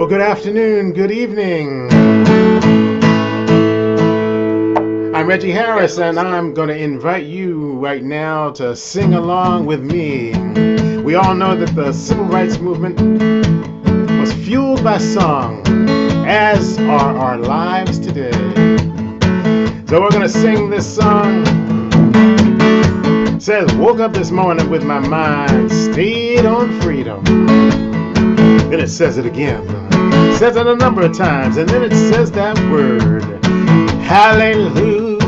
good afternoon, good evening. I'm Reggie Harris, and I'm going to invite you right now to sing along with me. We all know that the civil rights movement was fueled by song, as are our lives today. So we're going to sing this song. It says, woke up this morning with my mind stayed on freedom. Then it says it again. It says it a number of times, and then it says that word, hallelujah.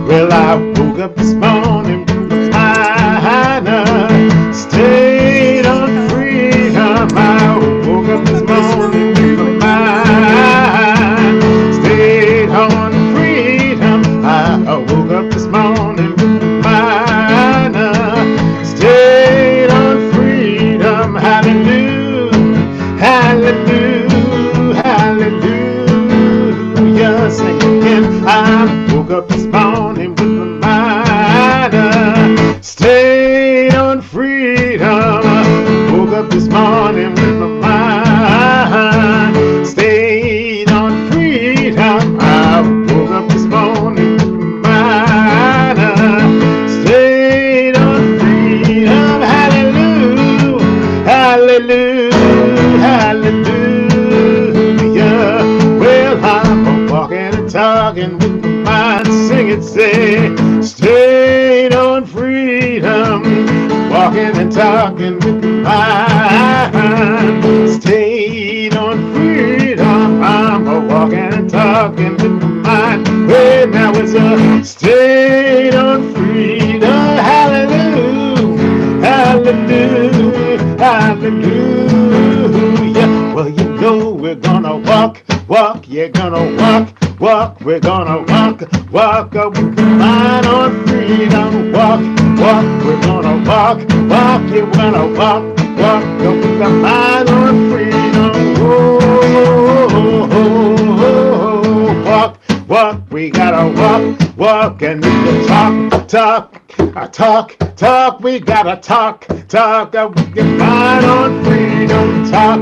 Well, I woke up this morning with my mind stayed on freedom. I woke up this morning with my mind stayed on freedom. I woke up this morning with my mind stayed on freedom. Hallelujah, hallelujah, hallelujah. Sing again. I woke up this morning with my mind stayed on freedom. Woke up this morning with my mind stayed on freedom. I woke up this morning with my mind stayed on freedom. Hallelujah, hallelujah, hallelujah. Well, I'm walking and talking with my mind. Sing it, say, stayed on freedom. Walking and talking with my mind. Stayed on freedom. I'm walking and talking with my mind. Well, now it's a stayed on freedom. Hallelujah, hallelujah, hallelujah. Well, you know we're gonna walk, you're gonna walk, we're gonna walk with the mind on freedom. Walk, we're gonna walk, you're gonna walk with the mind on freedom. Walk, we gotta walk, and we can talk, we gotta talk with your mind on freedom. Talk,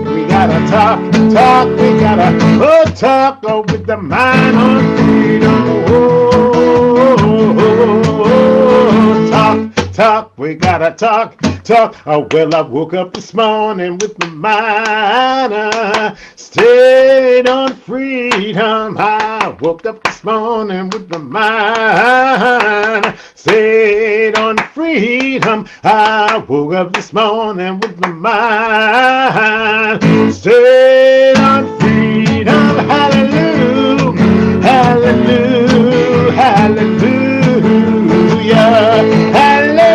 we gotta talk, we gotta talk with the mind on freedom. Talk, we gotta talk. Oh, well, I woke up this morning with my mind stayed on freedom. I woke up this morning with my mind stayed on freedom. I woke up this morning with my mind stayed on freedom. Hallelujah, hallelujah, hallelujah, hallelujah,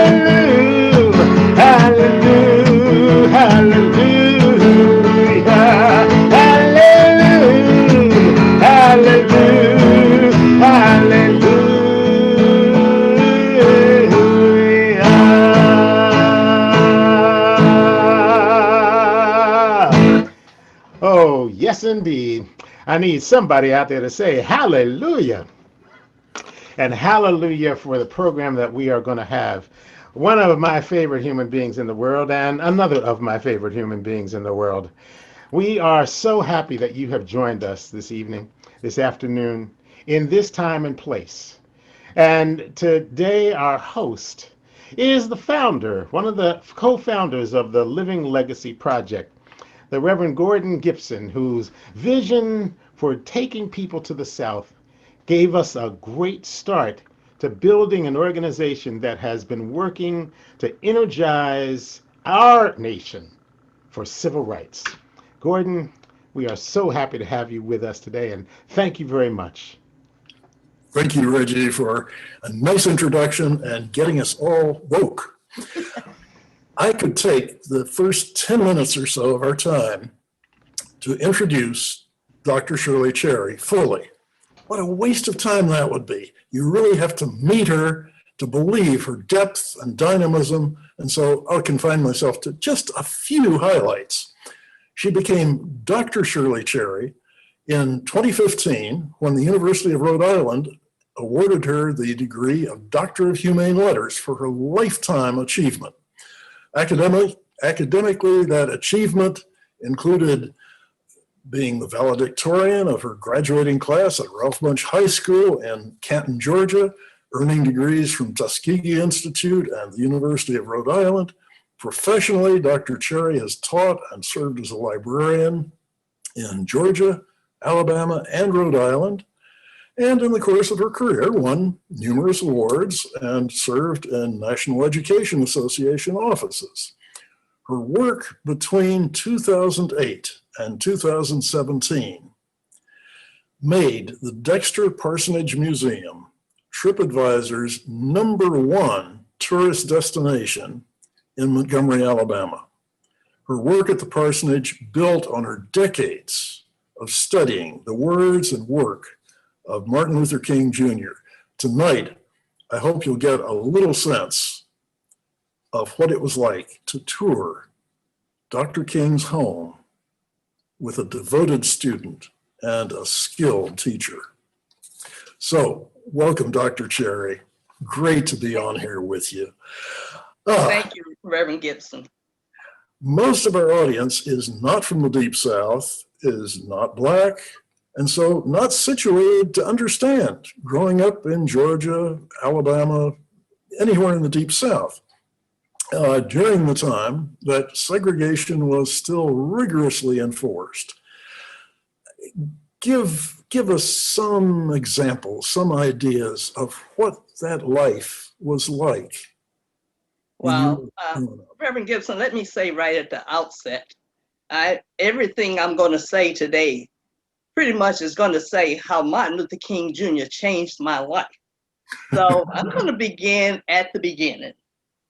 hallelujah, hallelujah, hallelujah, hallelujah, hallelujah. Oh, yes, indeed. I need somebody out there to say hallelujah. And hallelujah for the program that we are going to have. One of my favorite human beings in the world and another of my favorite human beings in the world. We are so happy that you have joined us this evening, this afternoon, in this time and place. And today our host is the founder, one of the co-founders of the Living Legacy Project, the Reverend Gordon Gibson, whose vision for taking people to the South gave us a great start to building an organization that has been working to energize our nation for civil rights. Gordon, we are so happy to have you with us today, and thank you very much. Thank you, Reggie, for a nice introduction and getting us all woke. I could take the first 10 minutes or so of our time to introduce Dr. Shirley Cherry fully. What a waste of time that would be. You really have to meet her to believe her depth and dynamism, and so I'll confine myself to just a few highlights. She became Dr. Shirley Cherry in 2015 when the University of Rhode Island awarded her the degree of Doctor of Humane Letters for her lifetime achievement. Academically, Academically, that achievement included being the valedictorian of her graduating class at Ralph Bunche High School in Canton, Georgia, earning degrees from Tuskegee Institute and the University of Rhode Island. Professionally, Dr. Cherry has taught and served as a librarian in Georgia, Alabama, and Rhode Island, and in the course of her career won numerous awards and served in National Education Association offices. Her work between 2008 and 2017 made the Dexter Parsonage Museum TripAdvisor's #1 tourist destination in Montgomery, Alabama. Her work at the parsonage built on her decades of studying the words and work of Martin Luther King Jr. Tonight, I hope you'll get a little sense of what it was like to tour Dr. King's home with a devoted student and a skilled teacher. So, welcome, Dr. Cherry. Great to be on here with you. Thank you, Reverend Gibson. Most of our audience is not from the Deep South, is not Black, and so not situated to understand growing up in Georgia, Alabama, anywhere in the Deep South. During the time that segregation was still rigorously enforced. Give us some examples, some ideas of what that life was like. Well, Reverend Gibson, let me say right at the outset, everything I'm going to say today pretty much is going to say how Martin Luther King Jr. changed my life. So I'm going to begin at the beginning.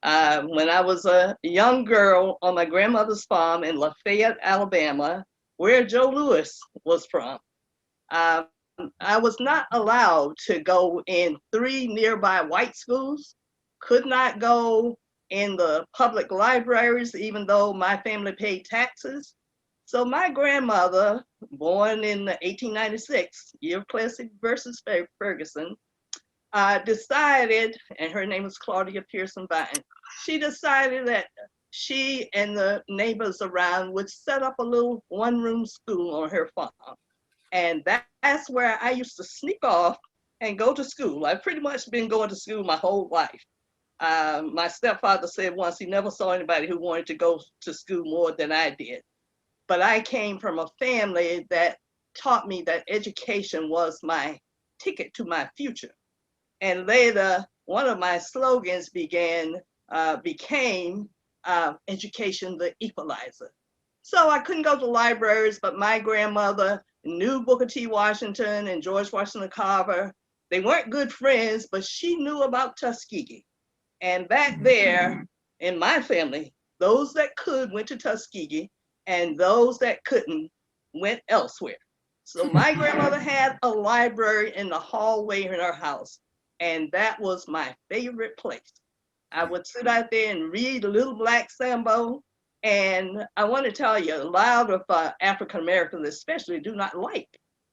When I was a young girl on my grandmother's farm in Lafayette, Alabama, where Joe Louis was from, I was not allowed to go in 3 nearby white schools, could not go in the public libraries, even though my family paid taxes. So my grandmother, born in 1896, year of Plessy versus Ferguson, decided, and her name was Claudia Pearson Vine, she decided that she and the neighbors around would set up a little one-room school on her farm. And that's where I used to sneak off and go to school. I've pretty much been going to school my whole life. My stepfather said once he never saw anybody who wanted to go to school more than I did. But I came from a family that taught me that education was my ticket to my future. And later, one of my slogans became education the equalizer. So I couldn't go to libraries, but my grandmother knew Booker T. Washington and George Washington Carver. They weren't good friends, but she knew about Tuskegee. And back there in my family, those that could went to Tuskegee and those that couldn't went elsewhere. So my grandmother had a library in the hallway in her house, and that was my favorite place. I would sit out there and read Little Black Sambo. And I want to tell you, a lot of African Americans especially do not like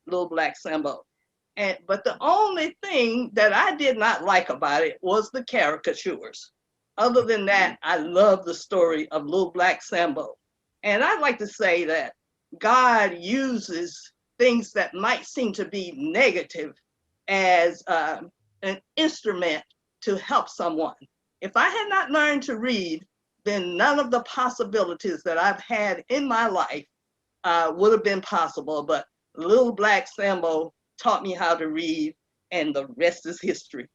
Little Black Sambo. But the only thing that I did not like about it was the caricatures. Other than that, I love the story of Little Black Sambo. And I'd like to say that God uses things that might seem to be negative as an instrument to help someone. If I had not learned to read, then none of the possibilities that I've had in my life would have been possible. But Little Black Sambo taught me how to read, and the rest is history.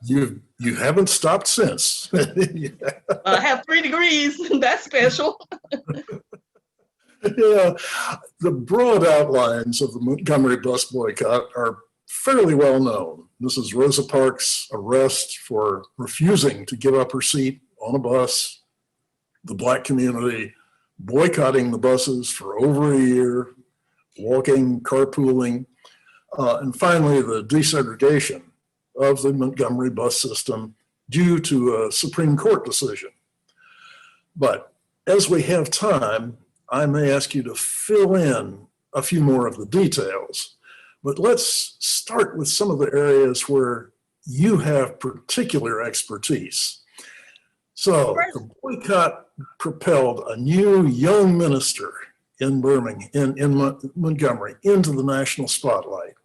You haven't stopped since. I have 3 degrees. That's special. Yeah, the broad outlines of the Montgomery Bus Boycott are fairly well known. Mrs. Rosa Parks' arrest for refusing to give up her seat on a bus, the Black community boycotting the buses for over a year, walking, carpooling, and finally the desegregation of the Montgomery bus system due to a Supreme Court decision. But as we have time, I may ask you to fill in a few more of the details. But let's start with some of the areas where you have particular expertise. So the boycott propelled a new young minister in Montgomery into the national spotlight.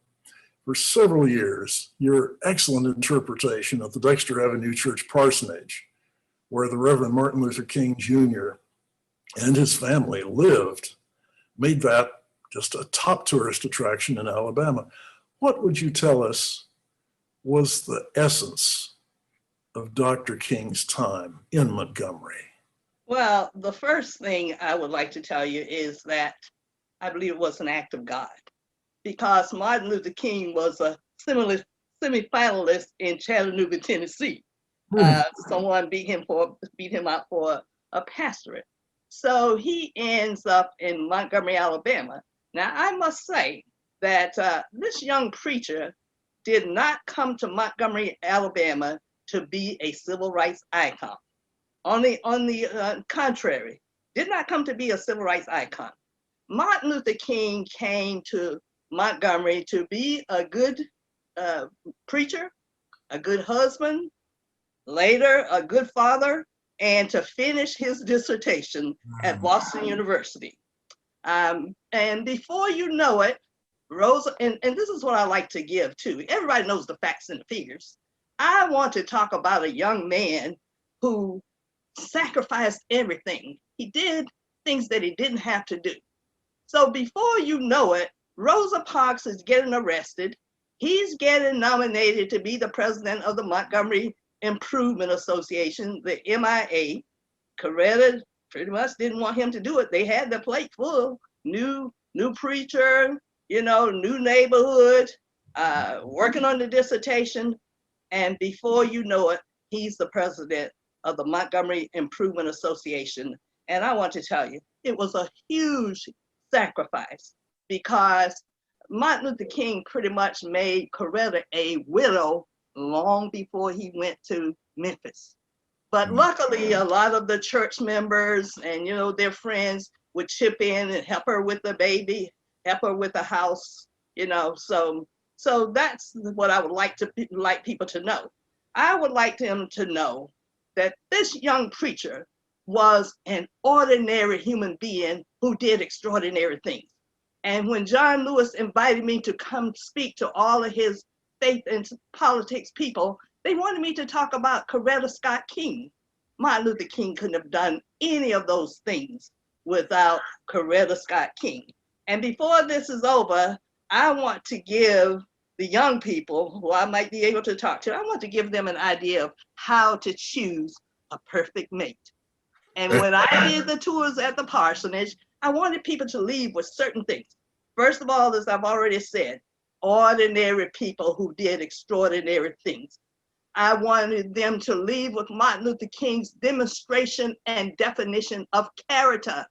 For several years, your excellent interpretation of the Dexter Avenue Church parsonage, where the Reverend Martin Luther King Jr. and his family lived, made that just a top tourist attraction in Alabama. What would you tell us was the essence of Dr. King's time in Montgomery? Well, the first thing I would like to tell you is that I believe it was an act of God, because Martin Luther King was a semi-finalist in Chattanooga, Tennessee. Someone beat him out for a pastorate. So he ends up in Montgomery, Alabama. Now, I must say that this young preacher did not come to Montgomery, Alabama to be a civil rights icon. On the contrary, did not come to be a civil rights icon. Martin Luther King came to Montgomery to be a good preacher, a good husband, later a good father, and to finish his dissertation at Boston University. And before you know it, Rosa, and this is what I like to give too. Everybody knows the facts and the figures. I want to talk about a young man who sacrificed everything. He did things that he didn't have to do. So before you know it, Rosa Parks is getting arrested. He's getting nominated to be the president of the Montgomery Improvement Association, the MIA. Coretta pretty much didn't want him to do it. They had the plate full. New preacher, new neighborhood, working on the dissertation. And before you know it, he's the president of the Montgomery Improvement Association. And I want to tell you, it was a huge sacrifice, because Martin Luther King pretty much made Coretta a widow long before he went to Memphis. But luckily, a lot of the church members and their friends would chip in and help her with the baby, help her with the house, So that's what I would like people to know. I would like them to know that this young preacher was an ordinary human being who did extraordinary things. And when John Lewis invited me to come speak to all of his faith and politics people, they wanted me to talk about Coretta Scott King. Martin Luther King couldn't have done any of those things without Coretta Scott King. And before this is over, I want to give the young people who I might be able to talk to, I want to give them an idea of how to choose a perfect mate. And when I did the tours at the parsonage, I wanted people to leave with certain things. First of all, as I've already said, ordinary people who did extraordinary things. I wanted them to leave with Martin Luther King's demonstration and definition of character.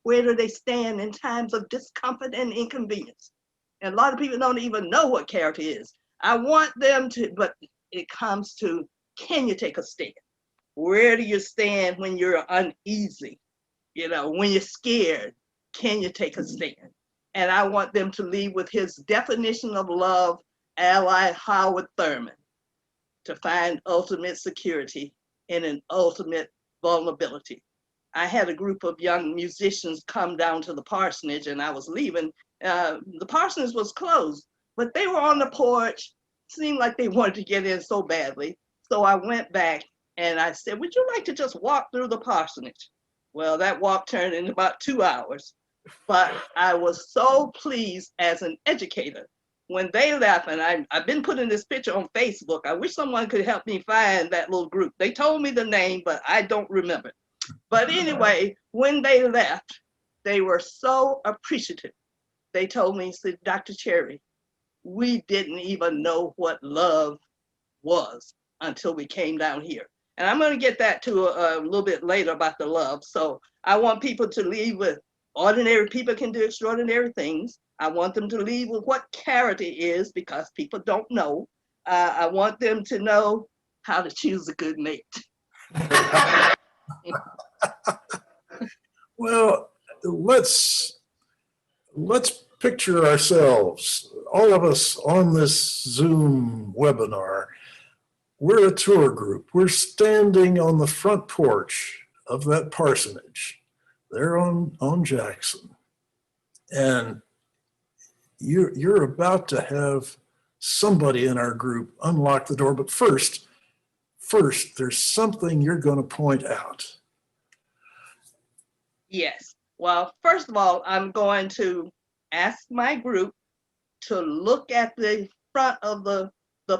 Where do they stand in times of discomfort and inconvenience? And a lot of people don't even know what character is. I want them to, but it comes to, can you take a stand? Where do you stand when you're uneasy? When you're scared, can you take a stand? And I want them to leave with his definition of love, ally Howard Thurman, to find ultimate security in an ultimate vulnerability. I had a group of young musicians come down to the parsonage, and I was leaving. The parsonage was closed, but they were on the porch. Seemed like they wanted to get in so badly. So I went back and I said, would you like to just walk through the parsonage? Well, that walk turned in about 2 hours, but I was so pleased as an educator when they left. And I've been putting this picture on Facebook. I wish someone could help me find that little group. They told me the name, but I don't remember. But anyway, when they left, they were so appreciative. They told me, said, Dr. Cherry, we didn't even know what love was until we came down here. And I'm going to get that to a little bit later about the love. So I want people to leave with ordinary people can do extraordinary things. I want them to leave with what character is, because people don't know. I want them to know how to choose a good mate. Well, let's picture ourselves, all of us on this Zoom webinar. we're a tour group. We're standing on the front porch of that parsonage there on Jackson. And you're about to have somebody in our group unlock the door. But first, there's something you're going to point out. Yes. Well, first of all, I'm going to ask my group to look at the front of the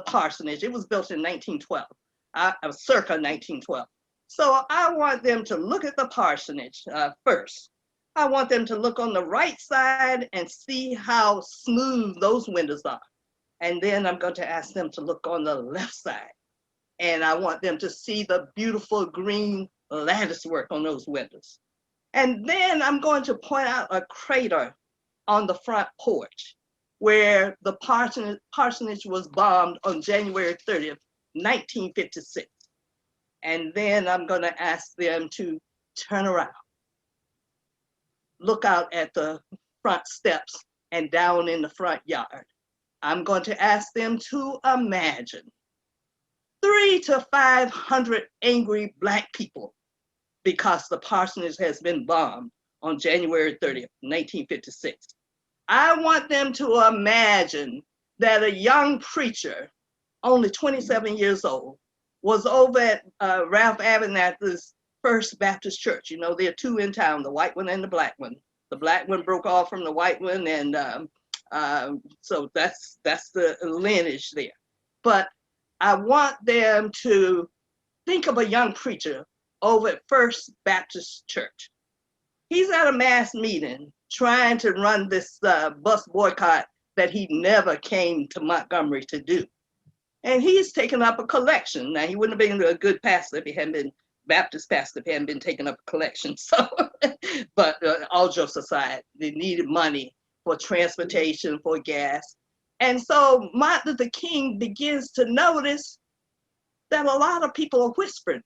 parsonage. It was built in 1912, circa 1912. So I want them to look at the parsonage first. I want them to look on the right side and see how smooth those windows are. And then I'm going to ask them to look on the left side. And I want them to see the beautiful green lattice work on those windows. And then I'm going to point out a crater on the front porch where the parsonage was bombed on January 30th, 1956. And then I'm going to ask them to turn around, look out at the front steps and down in the front yard. I'm going to ask them to imagine 300 to 500 angry Black people because the parsonage has been bombed on January 30th, 1956. I want them to imagine that a young preacher, only 27 years old, was over at Ralph Abernathy's First Baptist Church. You know, there are two in town, the white one and the black one. The black one broke off from the white one, and so that's the lineage there. But I want them to think of a young preacher over at First Baptist Church. He's at a mass meeting trying to run this bus boycott that he never came to Montgomery to do. And he's taken up a collection. Now, he wouldn't have been a good pastor if he hadn't been Baptist pastor, if he hadn't been taking up a collection. So, but all jokes aside, they needed money for transportation, for gas. And so Martin Luther King begins to notice that a lot of people are whispering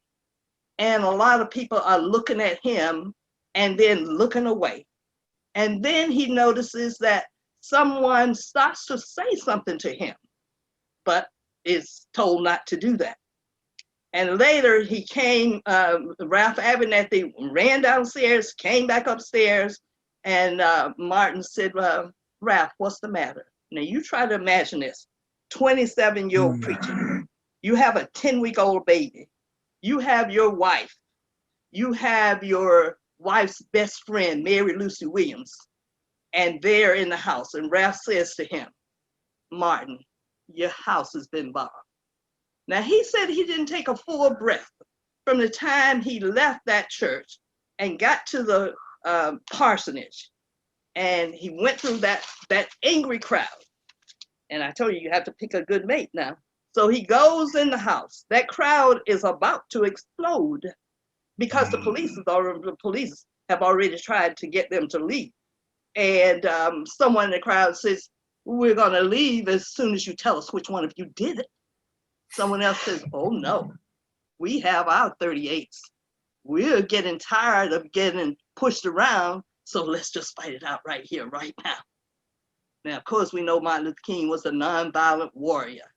and a lot of people are looking at him and then looking away. And then he notices that someone starts to say something to him, but is told not to do that. And later he came, Ralph Abernathy ran downstairs, came back upstairs, and Martin said, Ralph, what's the matter? Now you try to imagine this, 27-year-old preacher. You have a 10-week-old baby. You have your wife. You have your wife's best friend, Mary Lucy Williams, and they're in the house. And Ralph says to him, Martin, your house has been bombed. Now he said he didn't take a full breath from the time he left that church and got to the parsonage. And he went through that angry crowd. And I told you, you have to pick a good mate now. So he goes in the house. That crowd is about to explode because the police have already tried to get them to leave. And someone in the crowd says, we're gonna leave as soon as you tell us which one of you did it. Someone else says, oh no, we have our 38s. We're getting tired of getting pushed around, so let's just fight it out right here, right now. Now, of course, we know Martin Luther King was a nonviolent warrior,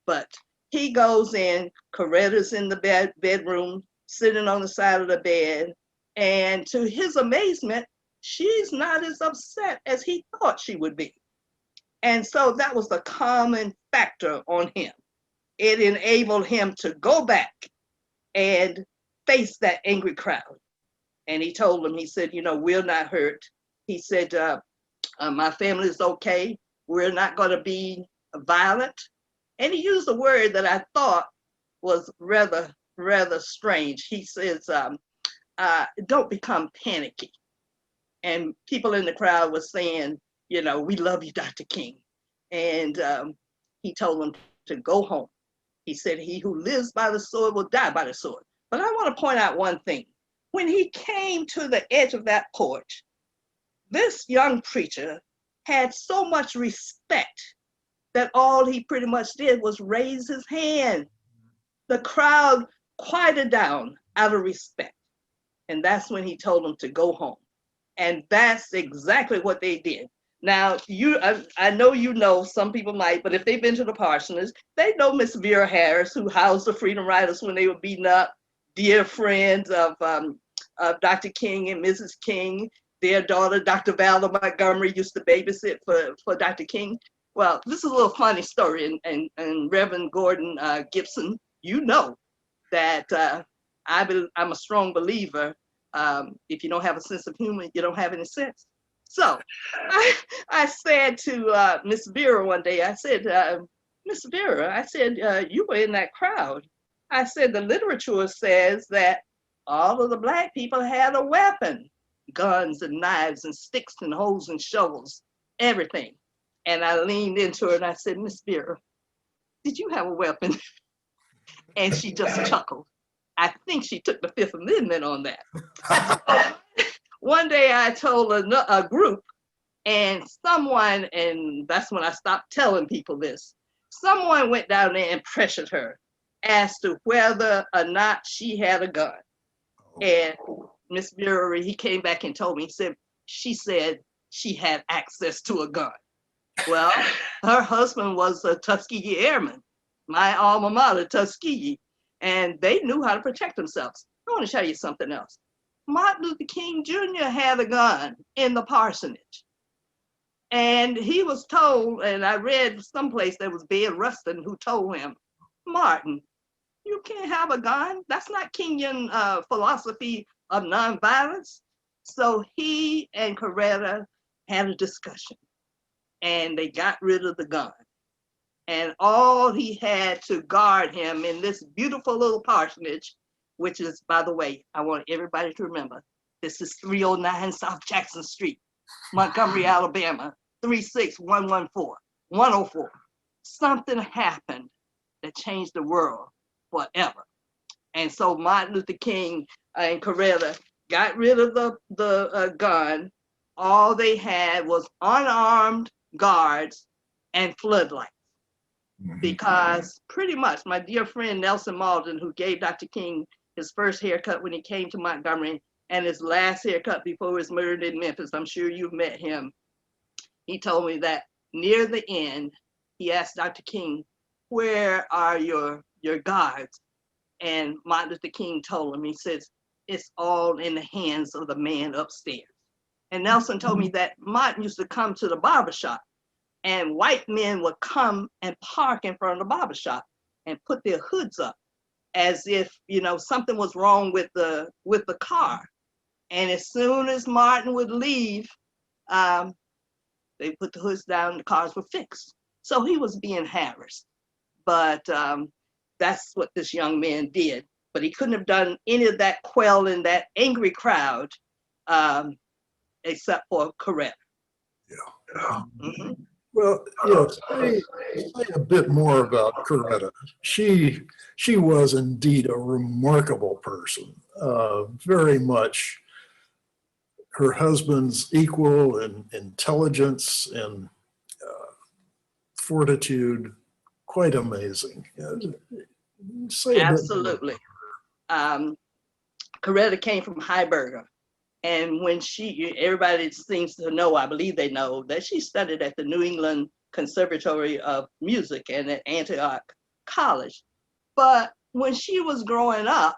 but he goes in, Coretta's in the bedroom, sitting on the side of the bed, and to his amazement, she's not as upset as he thought she would be. And so that was the common factor on him. It enabled him to go back and face that angry crowd. And he told them, he said, you know, we're not hurt. He said, my family is okay. We're not going to be violent. And he used a word that I thought was rather strange. He says, don't become panicky. And people in the crowd were saying, you know, we love you, Dr. King. And he told them to go home. He said, he who lives by the sword will die by the sword. But I want to point out one thing. When he came to the edge of that porch, this young preacher had so much respect that all he pretty much did was raise his hand. The crowd quieted down out of respect. And that's when he told them to go home. And that's exactly what they did. Now, I know you know, some people might, but if they've been to the parsonage, they know Miss Vera Harris, who housed the Freedom Riders when they were beaten up, dear friends of Dr. King and Mrs. King. Their daughter, Dr. Valor Montgomery, used to babysit for Dr. King. Well, this is a little funny story, and Reverend Gordon Gibson, you know that I'm a strong believer. If you don't have a sense of humor, you don't have any sense. So I said to Miss Vera one day, I said, Miss Vera, I said, you were in that crowd. I said, the literature says that all of the Black people had a weapon, guns and knives and sticks and hoes and shovels, everything. And I leaned into her and I said, Miss Vera, did you have a weapon? And she just chuckled. I think she took the Fifth Amendment on that. One day I told a group, and someone, and that's when I stopped telling people this, someone went down there and pressured her as to whether or not she had a gun. And Miss Vera, he came back and told me, she said she had access to a gun. Well, her husband was a Tuskegee Airman, my alma mater, Tuskegee, and they knew how to protect themselves. I want to tell you something else. Martin Luther King Jr. had a gun in the parsonage. And he was told, and I read someplace that was Babe Rustin who told him, Martin, you can't have a gun. That's not Kingian philosophy of nonviolence. So he and Coretta had a discussion and they got rid of the gun. And all he had to guard him in this beautiful little parsonage, which is, by the way, I want everybody to remember, this is 309 South Jackson Street, Montgomery, Alabama, 36114, 104. Something happened that changed the world forever. And so Martin Luther King and Coretta got rid of the gun. All they had was unarmed guards and floodlights. Because pretty much my dear friend Nelson Malden, who gave Dr. King his first haircut when he came to Montgomery and his last haircut before he was murdered in Memphis, I'm sure you've met him. He told me that near the end, he asked Dr. King, where are your guards? And Martin Luther King told him, he says, it's all in the hands of the man upstairs. And Nelson told me that Martin used to come to the barbershop and white men would come and park in front of the barbershop and put their hoods up as if, you know, something was wrong with the car. And as soon as Martin would leave, they put the hoods down, the cars were fixed. So he was being harassed. But that's what this young man did. But he couldn't have done any of that quelling that angry crowd except for Coretta. Yeah. Mm-hmm. Well, say a bit more about Coretta. She was indeed a remarkable person, very much her husband's equal in intelligence and fortitude, quite amazing. Absolutely. Coretta came from Heiberger. And when everybody seems to know, I believe they know, that she studied at the New England Conservatory of Music and at Antioch College. But when she was growing up,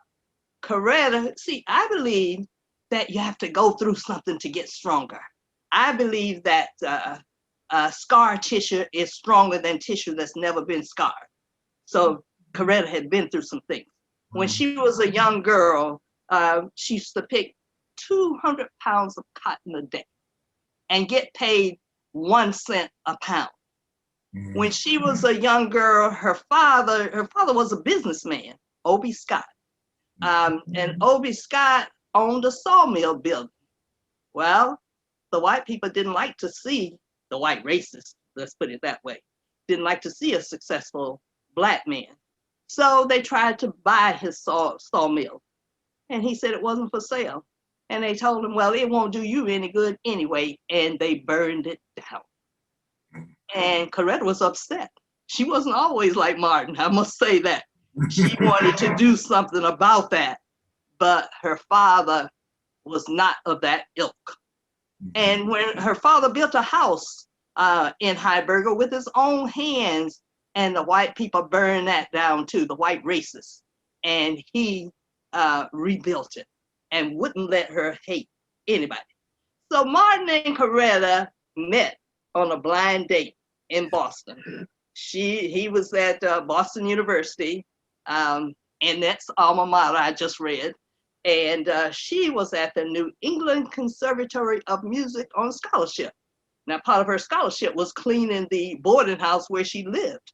Coretta, I believe that you have to go through something to get stronger. I believe that scar tissue is stronger than tissue that's never been scarred. So Coretta had been through some things. When she was a young girl, she used to pick 200 pounds of cotton a day and get paid 1 cent a pound. When she was a young girl, her father was a businessman, O.B. Scott. And O.B. Scott owned a sawmill building. Well, the white people didn't like to see, the white racists, let's put it that way, didn't like to see a successful Black man. So they tried to buy his sawmill. And he said it wasn't for sale. And they told him, well, it won't do you any good anyway. And they burned it down. And Coretta was upset. She wasn't always like Martin, I must say that. She wanted to do something about that. But her father was not of that ilk. And when her father built a house in Heiberger with his own hands, and the white people burned that down too, the white racists. And he rebuilt it and wouldn't let her hate anybody. So Martin and Coretta met on a blind date in Boston. He was at Boston University, Annette's alma mater I just read, and she was at the New England Conservatory of Music on scholarship. Now, part of her scholarship was cleaning the boarding house where she lived.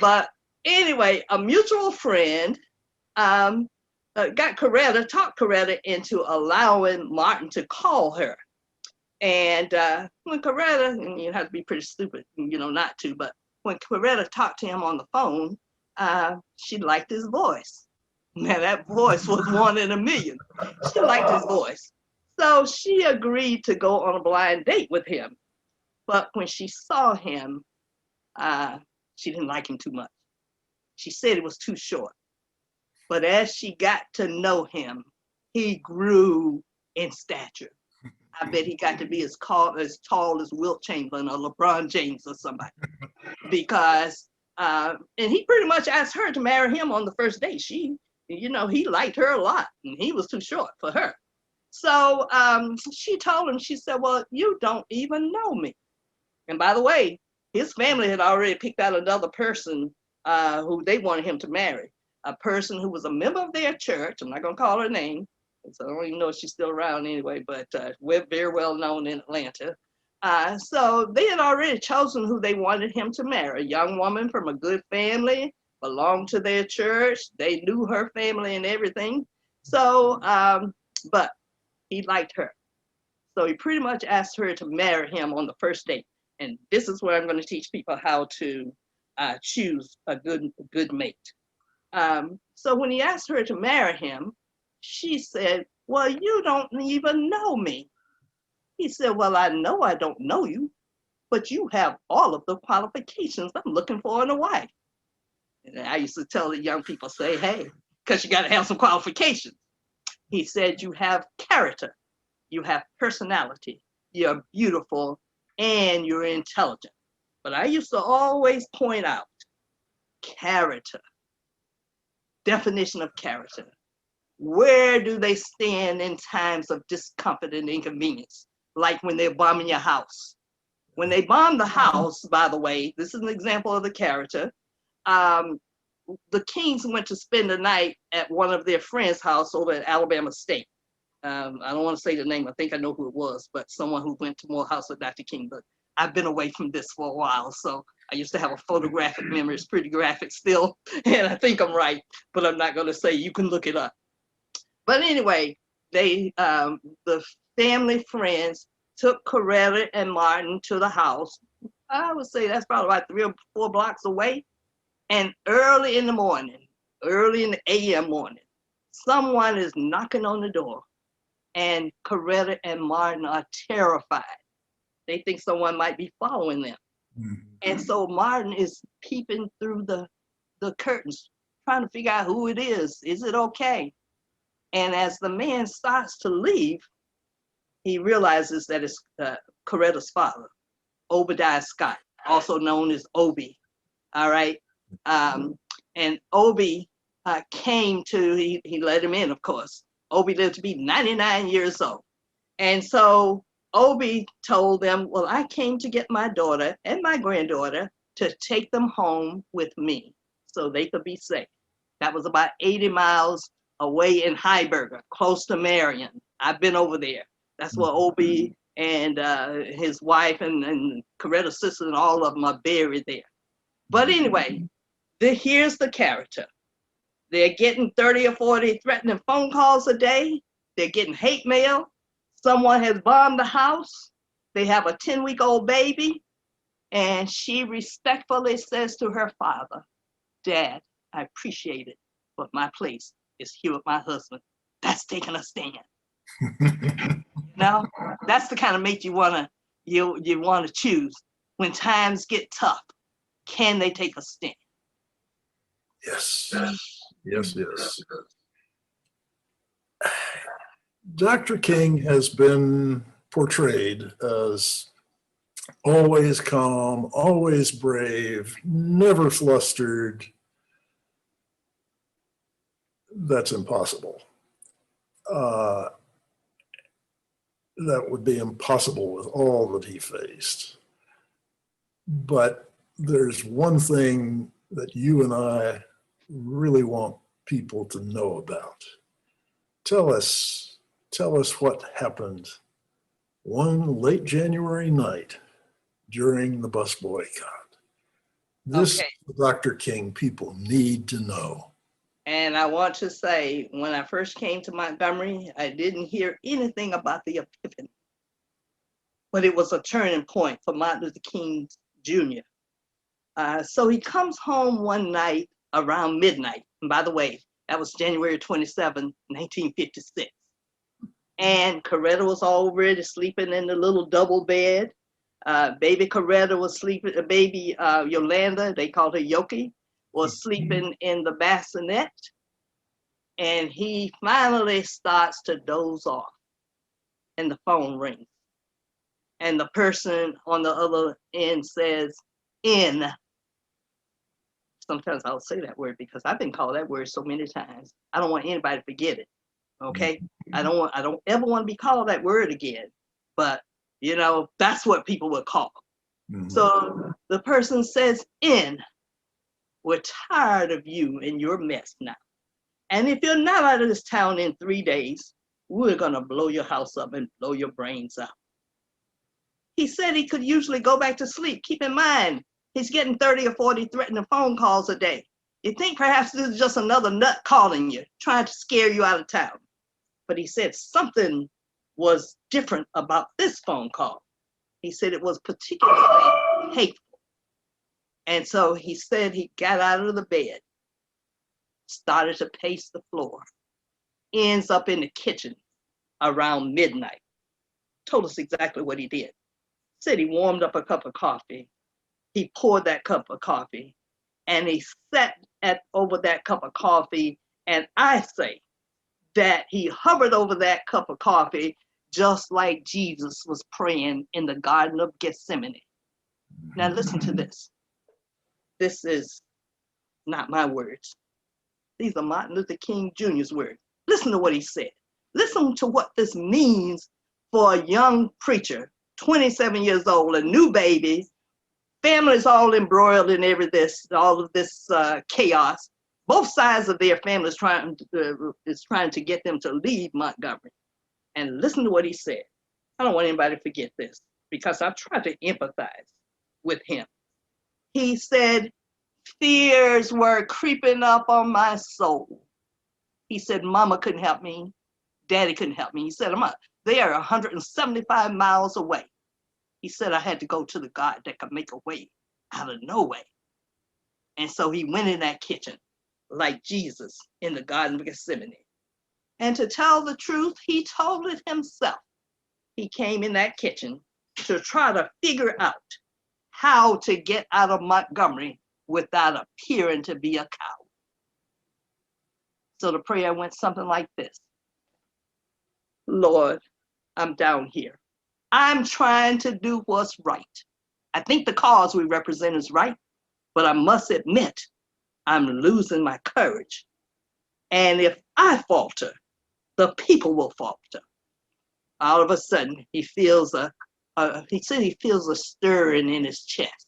But anyway, a mutual friend talked Coretta into allowing Martin to call her. And when Coretta, and you have to be pretty stupid, not to, but when Coretta talked to him on the phone, she liked his voice. Now that voice was one in a million. She liked his voice. So she agreed to go on a blind date with him. But when she saw him, she didn't like him too much. She said it was too short. But as she got to know him, he grew in stature. I bet he got to be as tall as Wilt Chamberlain or LeBron James or somebody. Because, and he pretty much asked her to marry him on the first date. He liked her a lot, and he was too short for her. So she told him, she said, well, you don't even know me. And by the way, his family had already picked out another person who they wanted him to marry, a person who was a member of their church. I'm not going to call her name, so I don't even know if she's still around anyway, but we're very well known in Atlanta. So they had already chosen who they wanted him to marry, a young woman from a good family, belonged to their church. They knew her family and everything. So, but he liked her. So he pretty much asked her to marry him on the first date. And this is where I'm going to teach people how to choose a good mate. So when he asked her to marry him, she said, well, you don't even know me. He said, well, I know I don't know you, but you have all of the qualifications I'm looking for in a wife. And I used to tell the young people, say, hey, because you got to have some qualifications. He said, you have character, you have personality, you're beautiful, and you're intelligent. But I used to always point out character, definition of character. Where do they stand in times of discomfort and inconvenience? Like when they're bombing your house. When they bombed the house, by the way, this is an example of the character. The Kings went to spend the night at one of their friends' house over at Alabama State. I don't want to say the name, I think I know who it was, but someone who went to Morehouse with Dr. King. But I've been away from this for a while, so I used to have a photographic memory. It's pretty graphic still, and I think I'm right, but I'm not going to say. You can look it up. But anyway, the family friends took Coretta and Martin to the house. I would say that's probably about 3 or 4 blocks away. And early in the morning, early in the AM morning, someone is knocking on the door, and Coretta and Martin are terrified. They think someone might be following them. Mm-hmm. And so Martin is peeping through the curtains, trying to figure out who it is. Is it okay? And as the man starts to leave, he realizes that it's Coretta's father, Obadiah Scott, also known as Obie. All right. And Obie came to, he let him in, of course. Obie lived to be 99 years old. And so Obie told them, well, I came to get my daughter and my granddaughter to take them home with me so they could be safe. That was about 80 miles away in Heiberger, close to Marion. I've been over there. That's where Obie and his wife and Coretta's sister and all of them are buried there. But anyway, here's the character. They're getting 30 or 40 threatening phone calls a day. They're getting hate mail. Someone has bombed the house. They have a 10-week-old baby. And she respectfully says to her father, Dad, I appreciate it, but my place is here with my husband. That's taking a stand. Now, that's the kind of mate you wanna choose when times get tough. Can they take a stand? Yes, yes, yes. Dr. King has been portrayed as always calm, always brave, never flustered. That's impossible. That would be impossible with all that he faced. But there's one thing that you and I really want people to know about. Tell us what happened one late January night during the bus boycott. This, Okay. Dr. King, people need to know. And I want to say, when I first came to Montgomery, I didn't hear anything about the Epiphany, but it was a turning point for Martin Luther King Jr. So he comes home one night around midnight. And by the way, that was January 27, 1956. And Coretta was already sleeping in the little double bed. Baby Coretta was sleeping, baby Yolanda, they called her Yoki, was sleeping in the bassinet. And he finally starts to doze off. And the phone rings. And the person on the other end says, "In." Sometimes I'll say that word because I've been called that word so many times. I don't want anybody to forget it. Okay? I don't ever want to be called that word again. But you know, that's what people would call. Mm-hmm. So the person says, "In. We're tired of you and your mess now. And if you're not out of this town in 3 days, we're gonna blow your house up and blow your brains out." He said he could usually go back to sleep. Keep in mind, he's getting 30 or 40 threatening phone calls a day. You think perhaps this is just another nut calling you, trying to scare you out of town. But he said something was different about this phone call. He said it was particularly hateful. And so he said he got out of the bed, started to pace the floor, ends up in the kitchen around midnight. Told us exactly what he did. Said he warmed up a cup of coffee. He poured that cup of coffee and he sat over that cup of coffee. And I say that he hovered over that cup of coffee just like Jesus was praying in the Garden of Gethsemane. Now listen to this. This is not my words. These are Martin Luther King Jr.'s words. Listen to what he said. Listen to what this means for a young preacher, 27 years old, a new baby, families all embroiled in all of this chaos. Both sides of their families trying to get them to leave Montgomery. And listen to what he said. I don't want anybody to forget this because I've tried to empathize with him. He said, "Fears were creeping up on my soul." He said, "Mama couldn't help me. Daddy couldn't help me." He said, "They are 175 miles away." He said, "I had to go to the God that could make a way out of no way." And so he went in that kitchen like Jesus in the Garden of Gethsemane. And to tell the truth, he told it himself. He came in that kitchen to try to figure out how to get out of Montgomery without appearing to be a coward. So the prayer went something like this. "Lord, I'm down here. I'm trying to do what's right. I think the cause we represent is right, but I must admit, I'm losing my courage. And if I falter, the people will falter." All of a sudden, he feels he said he feels a stirring in his chest.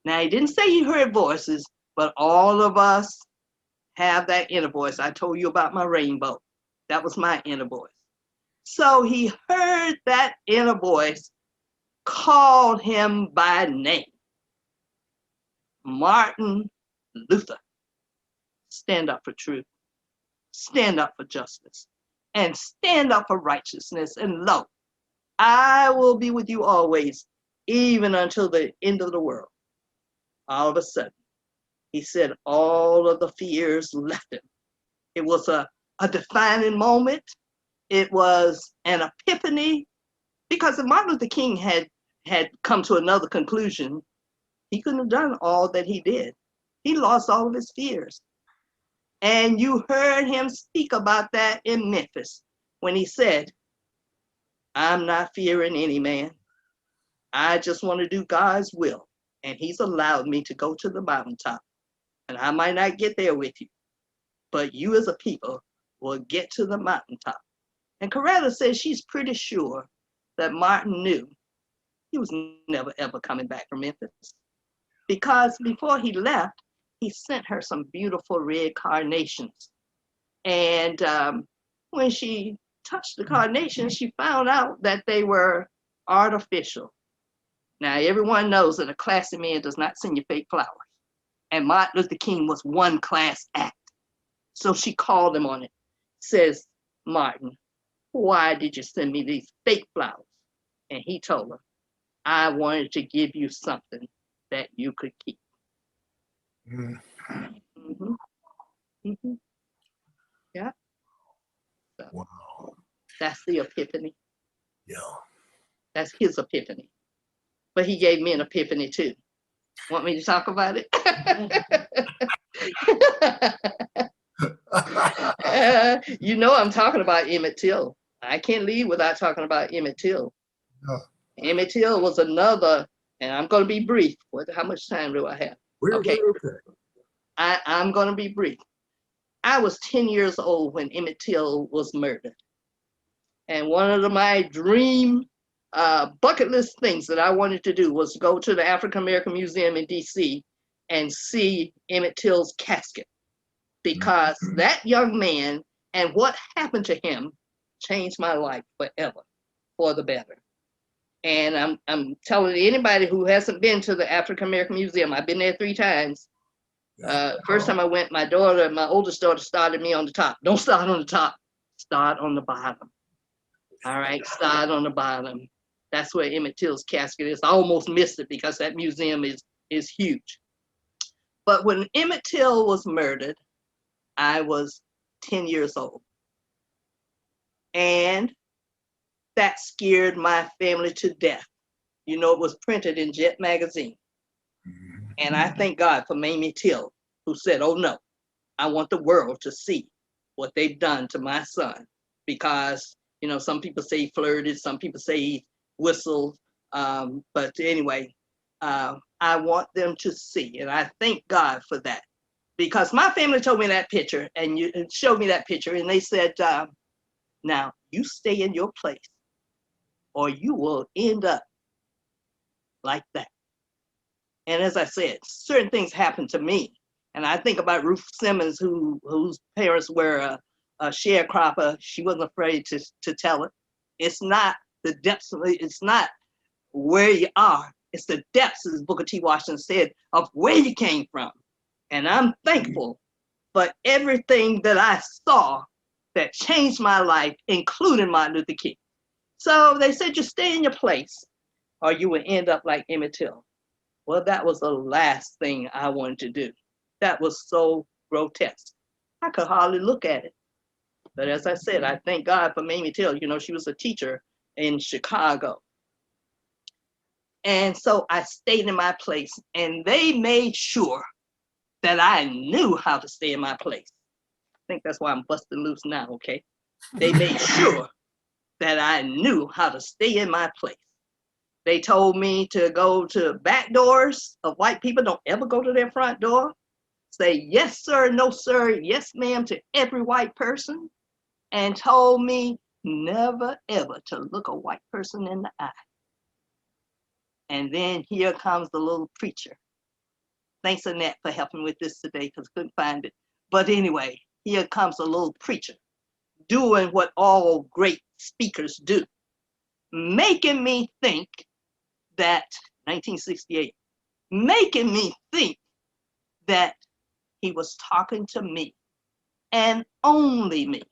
Now, he didn't say he heard voices, but all of us have that inner voice. I told you about my rainbow. That was my inner voice. So he heard that inner voice called him by name. "Martin Luther, stand up for truth, stand up for justice, and stand up for righteousness. And lo, I will be with you always, even until the end of the world." All of a sudden, he said all of the fears left him. It was a defining moment. It was an epiphany, because if Martin Luther King had come to another conclusion, he couldn't have done all that he did. He lost all of his fears. And you heard him speak about that in Memphis when he said, I'm not fearing any man. I just want to do God's will. And he's allowed me to go to the mountaintop. And I might not get there with you, but you as a people will get to the mountaintop. And Coretta says she's pretty sure that Martin knew he was never ever coming back from Memphis, because before he left, he sent her some beautiful red carnations. And when she touched the carnations, she found out that they were artificial. Now, everyone knows that a classy man does not send you fake flowers. And Martin Luther King was one class act. So she called him on it. Says, Martin, why did you send me these fake flowers? And he told her, I wanted to give you something that you could keep. Mm. Mm-hmm. Mm-hmm. Yeah. So Wow. that's the epiphany. Yeah. That's his epiphany. But he gave me an epiphany too. Want me to talk about it? You know I'm talking about Emmett Till. I can't leave without talking about Emmett Till. Yeah. Emmett Till was another, and I'm going to be brief. How much time do I have? We're okay. I'm going to be brief. I was 10 years old when Emmett Till was murdered. And one of my dream bucket list things that I wanted to do was go to the African American Museum in DC and see Emmett Till's casket, because that young man and what happened to him changed my life forever, for the better. And I'm telling anybody who hasn't been to the African American Museum, I've been there 3 times. First time I went, my oldest daughter, started me on the top. Don't start on the top, start on the bottom. All right, start on the bottom. That's where Emmett Till's casket is. I almost missed it because that museum is huge. But when Emmett Till was murdered, I was 10 years old. And that scared my family to death. You know, it was printed in Jet magazine. And I thank God for Mamie Till, who said, oh no, I want the world to see what they've done to my son. Because, you know, some people say he flirted, some people say he whistled. But anyway, I want them to see. And I thank God for that. Because my family told me that picture and showed me that picture. And they said, now you stay in your place or you will end up like that. And as I said, certain things happened to me. And I think about Ruth Simmons, whose parents were a sharecropper. She wasn't afraid to tell it. It's not the depths, it's not where you are. It's the depths, as Booker T. Washington said, of where you came from. And I'm thankful for everything that I saw that changed my life, including Martin Luther King. So they said, you stay in your place or you will end up like Emmett Till. Well, that was the last thing I wanted to do. That was so grotesque. I could hardly look at it. But as I said, I thank God for Mamie Till. You know, she was a teacher in Chicago. And so I stayed in my place, and they made sure that I knew how to stay in my place. I think that's why I'm busted loose now, okay? They made sure that I knew how to stay in my place. They told me to go to back doors of white people. Don't ever go to their front door. Say yes, sir, no, sir, yes, ma'am, to every white person. And told me never, ever to look a white person in the eye. And then here comes the little preacher. Thanks, Annette, for helping with this today because I couldn't find it. But anyway, here comes a little preacher doing what all great speakers do, making me think that, 1968, making me think that he was talking to me and only me.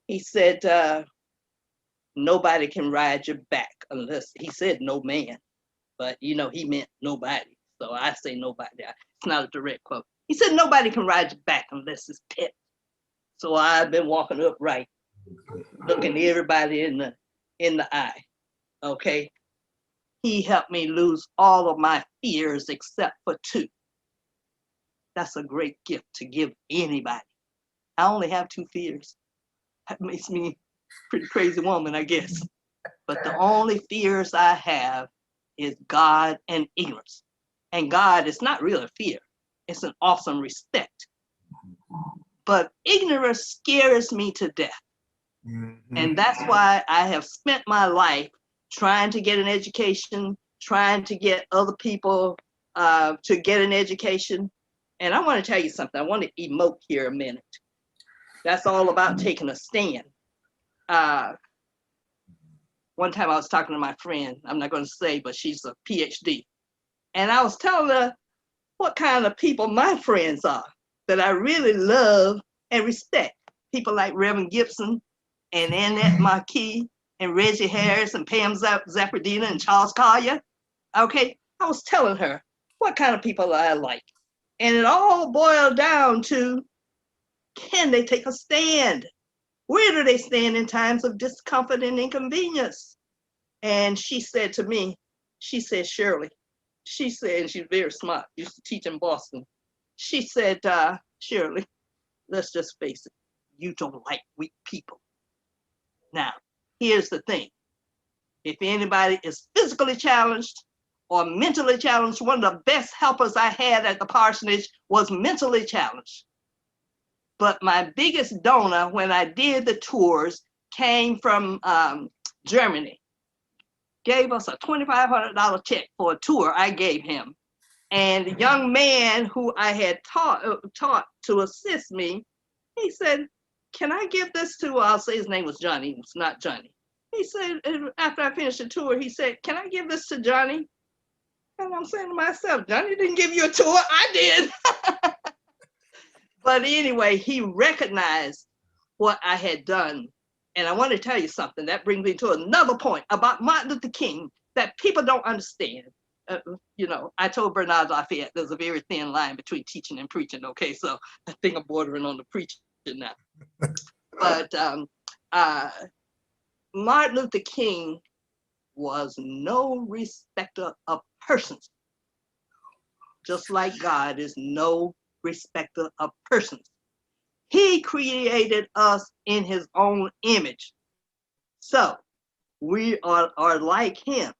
He said, nobody can ride your back unless, he said no man, but you know, he meant nobody. So I say nobody. It's not a direct quote. He said, nobody can ride your back unless it's pet. So I've been walking upright, looking everybody in the eye, okay? He helped me lose all of my fears except for 2. That's a great gift to give anybody. I only have 2 fears. That makes me Pretty crazy woman, I guess. But the only fears I have is God and ignorance. And God is not really a fear. It's an awesome respect. But ignorance scares me to death. And that's why I have spent my life trying to get an education, trying to get other people to get an education. And I want to tell you something. I want to emote here a minute. That's all about taking a stand. One time I was talking to my friend, I'm not going to say, but she's a PhD. And I was telling her what kind of people my friends are that I really love and respect. People like Reverend Gibson and Annette Marquis and Reggie Harris and Pam Zappardina and Charles Collier. Okay, I was telling her what kind of people I like. And it all boiled down to, can they take a stand? Where do they stand in times of discomfort and inconvenience? And she said to me, she said, Shirley, she said, and she's very smart, used to teach in Boston. She said, Shirley, let's just face it, you don't like weak people. Now, here's the thing. If anybody is physically challenged or mentally challenged, one of the best helpers I had at the parsonage was mentally challenged. But my biggest donor when I did the tours came from Germany. Gave us a $2,500 check for a tour I gave him. And the young man who I had taught to assist me, he said, can I give this to, I'll say his name was Johnny, it's not Johnny. He said, after I finished the tour, he said, can I give this to Johnny? And I'm saying to myself, Johnny didn't give you a tour, I did. But anyway, he recognized what I had done. And I want to tell you something, that brings me to another point about Martin Luther King that people don't understand. You know, I told Bernard Lafayette there's a very thin line between teaching and preaching, okay? So I think I'm bordering on the preaching now. But Martin Luther King was no respecter of persons, just like God is no respecter of persons. He created us in his own image. So we are like him.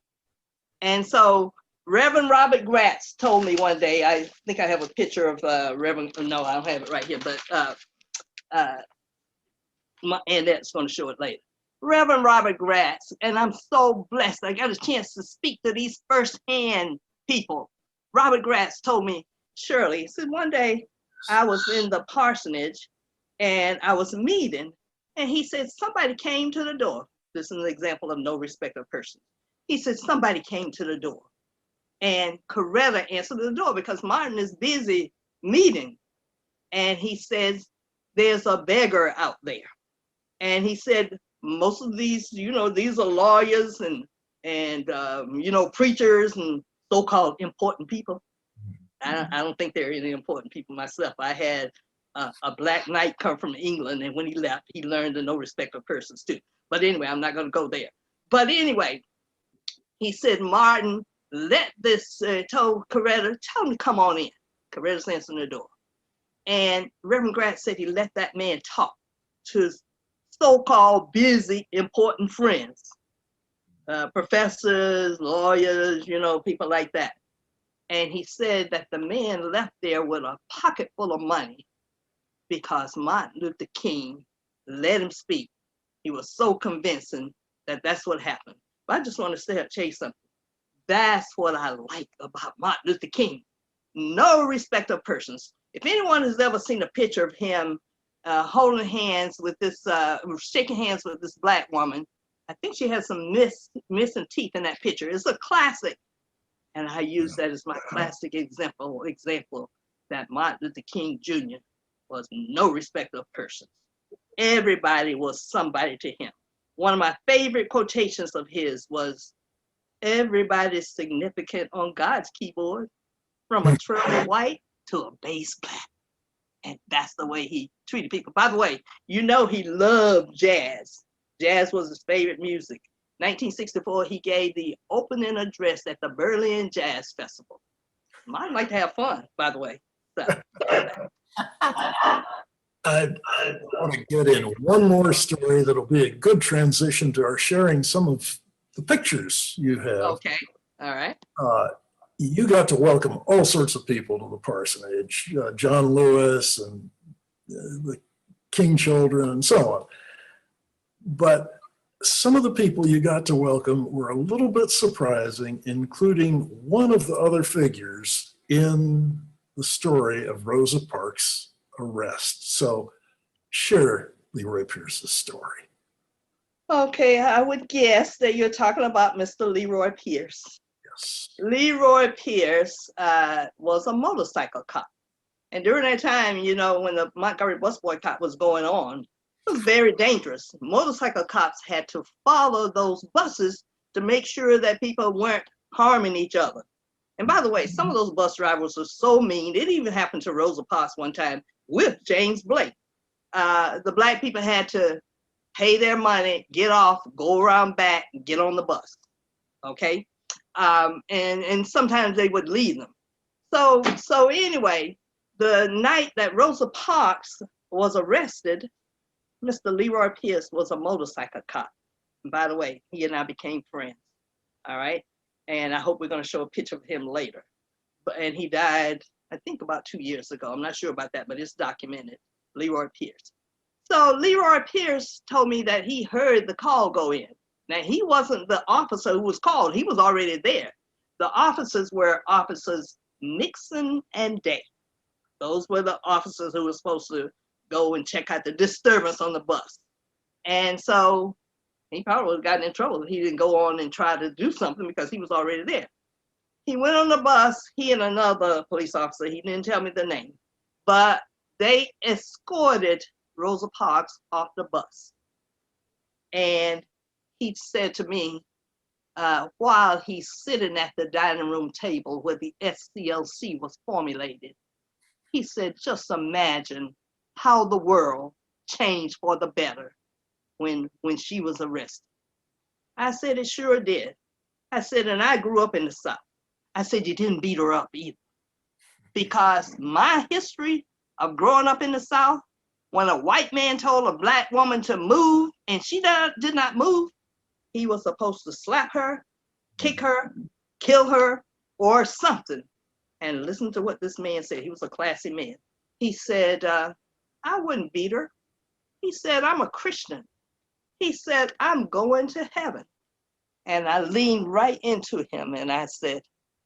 And so Reverend Robert Gratz told me one day, I think I have a picture of Reverend, no, I don't have it right here, but Annette's going to show it later. Reverend Robert Gratz, and I'm so blessed. I got a chance to speak to these firsthand people. Robert Gratz told me, Shirley, he said, one day I was in the parsonage and I was meeting, and he said, somebody came to the door. This is an example of no respect of person. He said, somebody came to the door. And Coretta answered the door because Martin is busy meeting. And he says, there's a beggar out there. And he said, most of these, you know, these are lawyers and you know, preachers and so-called important people. I don't think they're any important people myself. I had a black knight come from England, and when he left, he learned the no respect of persons too. But anyway, I'm not going to go there. But anyway, he said, Martin, let this, told Coretta, tell him to come on in. Coretta's answering the door. And Reverend Gratz said he let that man talk to his so-called busy, important friends, professors, lawyers, you know, people like that. And he said that the man left there with a pocket full of money because Martin Luther King let him speak. He was so convincing that that's what happened. But I just want to tell you something. That's what I like about Martin Luther King. No respect of persons. If anyone has ever seen a picture of him holding hands with this, shaking hands with this black woman, I think she has some missing teeth in that picture. It's a classic. And I use that as my classic example that Martin Luther King Jr. was no respect of persons. Everybody was somebody to him. One of my favorite quotations of his was, everybody's significant on God's keyboard, from a treble white to a bass black. And that's the way he treated people. By the way, you know he loved jazz. Jazz was his favorite music. 1964, he gave the opening address at the Berlin Jazz Festival. I'd like to have fun, by the way. So, want to get in one more story that'll be a good transition to our sharing some of the pictures you have. Okay, all right. You got to welcome all sorts of people to the parsonage, John Lewis and the King children and so on. But some of the people you got to welcome were a little bit surprising, including one of the other figures in the story of Rosa Parks' arrest. So share Leroy Pierce's story. Okay, I would guess that you're talking about Mr. Leroy Pierce. Yes. Leroy Pierce was a motorcycle cop. And during that time, you know, when the Montgomery Bus Boycott was going on, it was very dangerous. Motorcycle cops had to follow those buses to make sure that people weren't harming each other. And by the way, some of those bus drivers were so mean. It even happened to Rosa Parks one time with James Blake. The Black people had to pay their money, get off, go around back, get on the bus. Okay? And sometimes they would leave them. So anyway, the night that Rosa Parks was arrested, Mr. Leroy Pierce was a motorcycle cop. And by the way, he and I became friends. All right. And I hope we're going to show a picture of him later. And he died, I think, about 2 years ago. I'm not sure about that, but it's documented. Leroy Pierce. So Leroy Pierce told me that he heard the call go in. Now, he wasn't the officer who was called. He was already there. The officers were officers Nixon and Day. Those were the officers who were supposed to go and check out the disturbance on the bus. And so he probably would have gotten in trouble if he didn't go on and try to do something because he was already there. He went on the bus, he and another police officer, he didn't tell me the name, but they escorted Rosa Parks off the bus. And he said to me, while he's sitting at the dining room table where the SCLC was formulated, he said, just imagine how the world changed for the better when she was arrested. I said, it sure did. I said, and I grew up in the South. I said, you didn't beat her up either. Because my history of growing up in the South, when a white man told a Black woman to move and she did not move, he was supposed to slap her, kick her, kill her, or something. And listen to what this man said. He was a classy man. He said, I wouldn't beat her. He said, I'm a Christian. He said, I'm going to heaven. And I leaned right into him and I said,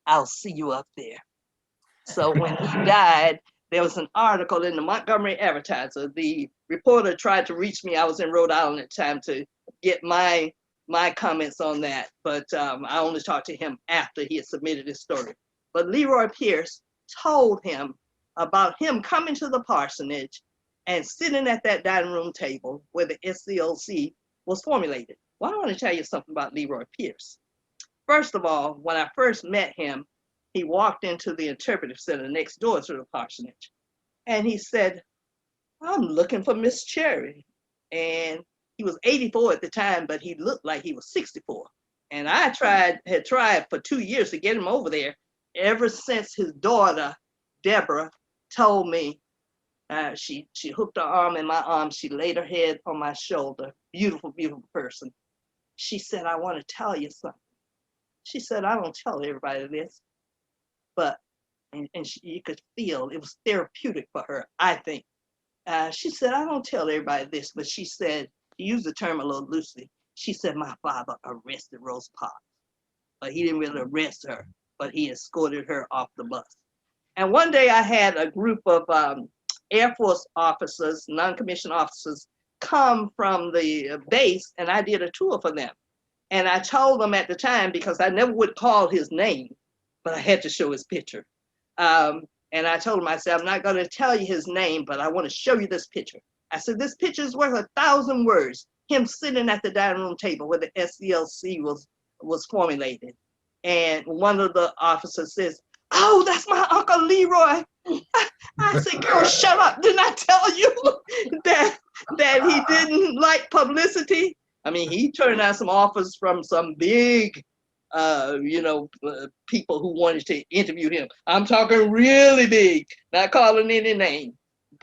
I'll see you up there. So when he died, there was an article in the Montgomery Advertiser. The reporter tried to reach me. I was in Rhode Island at the time to get my comments on that, but I only talked to him after he had submitted his story. But Leroy Pierce told him about him coming to the parsonage and sitting at that dining room table where the SCLC was formulated. Well, I want to tell you something about Leroy Pierce. First of all, when I first met him, he walked into the interpretive center next door to the parsonage. And he said, I'm looking for Miss Cherry. And he was 84 at the time, but he looked like he was 64. And I had tried for 2 years to get him over there ever since his daughter, Deborah, told me, she hooked her arm in my arm. She laid her head on my shoulder. Beautiful, beautiful person. She said, I want to tell you something. She said, I don't tell everybody this, but, and you could feel it was therapeutic for her, I think. She said, I don't tell everybody this, but she said, she used the term a little loosely. She said, my father arrested Rosa Parks, but he didn't really arrest her, but he escorted her off the bus. And one day I had a group of Air Force officers, non-commissioned officers, come from the base, and I did a tour for them. And I told them at the time, because I never would call his name, but I had to show his picture. And I told him, I said, I'm not going to tell you his name, but I want to show you this picture. I said, this picture is worth 1,000 words. Him sitting at the dining room table where the SCLC was formulated. And one of the officers says, oh, that's my Uncle Leroy. I said, girl, shut up. Didn't I tell you that he didn't like publicity? I mean, he turned out some offers from some big, people who wanted to interview him. I'm talking really big, not calling any name.